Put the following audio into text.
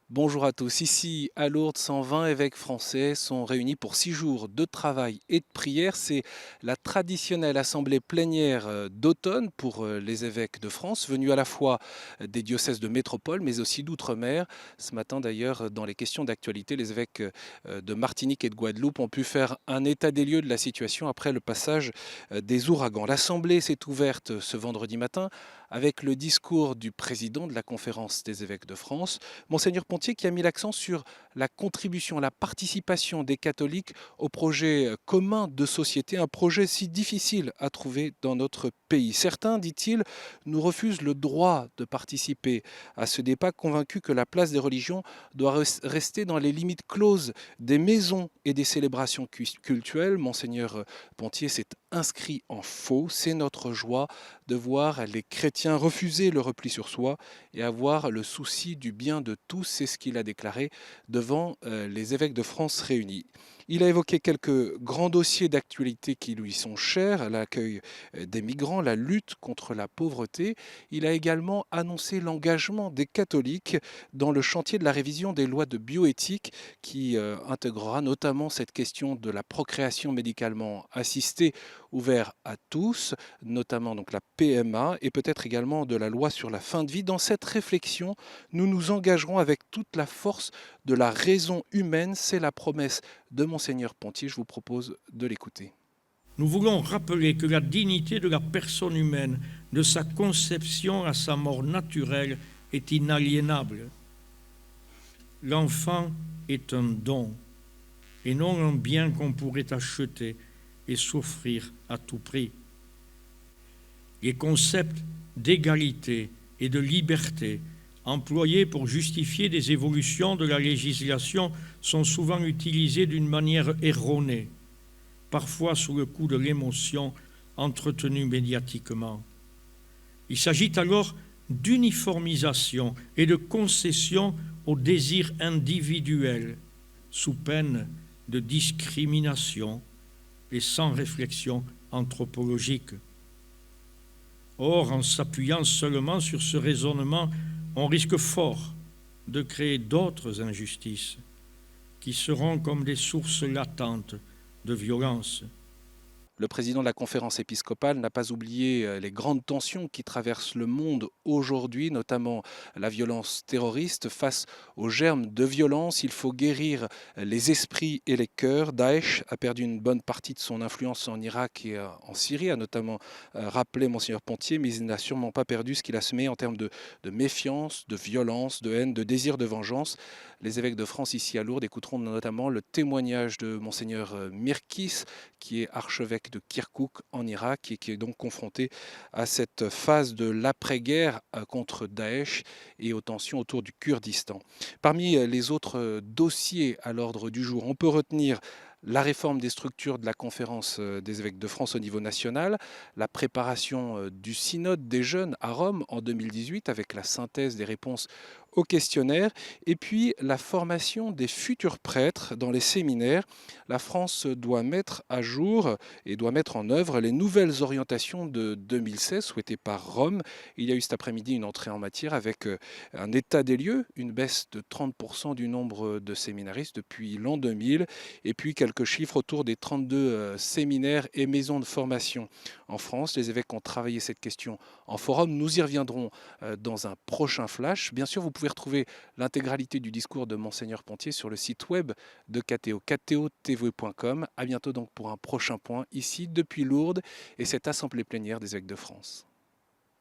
Bonjour à tous. Ici, à Lourdes, 120 évêques français sont réunis pour 6 jours de travail et de prière. C'est la traditionnelle assemblée plénière d'automne pour les évêques de France, venus à la fois des diocèses de métropole, mais aussi d'outre-mer. Ce matin, d'ailleurs, dans les questions d'actualité, les évêques de Martinique et de Guadeloupe ont pu faire un état des lieux de la situation après le passage des ouragans. L'assemblée s'est ouverte ce vendredi matin avec le discours du président de la conférence des évêques de France, Monseigneur Pontier, qui a mis l'accent sur la contribution, la participation des catholiques au projet commun de société, un projet si difficile à trouver dans notre pays. Certains, dit-il, nous refusent le droit de participer à ce débat, convaincus que la place des religions doit rester dans les limites closes des maisons et des célébrations cultuelles. Monseigneur Pontier s'est inscrit en faux. C'est notre joie de voir les chrétiens refuser le repli sur soi et avoir le souci du bien de tous. C'est ce qu'il a déclaré devant les évêques de France réunis. Il a évoqué quelques grands dossiers d'actualité qui lui sont chers, l'accueil des migrants, la lutte contre la pauvreté. Il a également annoncé l'engagement des catholiques dans le chantier de la révision des lois de bioéthique qui intégrera notamment cette question de la procréation médicalement assistée ouverte à tous, notamment donc la PMA et peut-être également de la loi sur la fin de vie. Dans cette réflexion, nous nous engagerons avec toute la force de la raison humaine. C'est la promesse de Monseigneur Pontier. Je vous propose de l'écouter. Nous voulons rappeler que la dignité de la personne humaine, de sa conception à sa mort naturelle, est inaliénable. L'enfant est un don et non un bien qu'on pourrait acheter et s'offrir à tout prix. Les concepts d'égalité et de liberté employés pour justifier des évolutions de la législation sont souvent utilisés d'une manière erronée, parfois sous le coup de l'émotion entretenue médiatiquement. Il s'agit alors d'uniformisation et de concession au désir individuel, sous peine de discrimination et sans réflexion anthropologique. Or, en s'appuyant seulement sur ce raisonnement, on risque fort de créer d'autres injustices qui seront comme des sources latentes de violence. Le président de la conférence épiscopale n'a pas oublié les grandes tensions qui traversent le monde aujourd'hui, notamment la violence terroriste. Face aux germes de violence, il faut guérir les esprits et les cœurs. Daesh a perdu une bonne partie de son influence en Irak et en Syrie, a notamment rappelé Monseigneur Pontier, mais il n'a sûrement pas perdu ce qu'il a semé en termes de méfiance, de violence, de haine, de désir de vengeance. Les évêques de France ici à Lourdes écouteront notamment le témoignage de Monseigneur Mirkis, qui est archevêque de Kirkouk en Irak et qui est donc confronté à cette phase de l'après-guerre contre Daesh et aux tensions autour du Kurdistan. Parmi les autres dossiers à l'ordre du jour, on peut retenir la réforme des structures de la conférence des évêques de France au niveau national, la préparation du synode des jeunes à Rome en 2018 avec la synthèse des réponses au questionnaire et puis la formation des futurs prêtres dans les séminaires. La France doit mettre à jour et doit mettre en œuvre les nouvelles orientations de 2016 souhaitées par Rome. Il y a eu cet après-midi une entrée en matière avec un état des lieux, une baisse de 30% du nombre de séminaristes depuis l'an 2000 et puis quelques chiffres autour des 32 séminaires et maisons de formation en France. Les évêques ont travaillé cette question en forum. Nous y reviendrons dans un prochain flash. Bien sûr, vous pouvez retrouver l'intégralité du discours de Monseigneur Pontier sur le site web de KTO, ktotv.com. À bientôt donc pour un prochain point ici depuis Lourdes et cette assemblée plénière des évêques de France.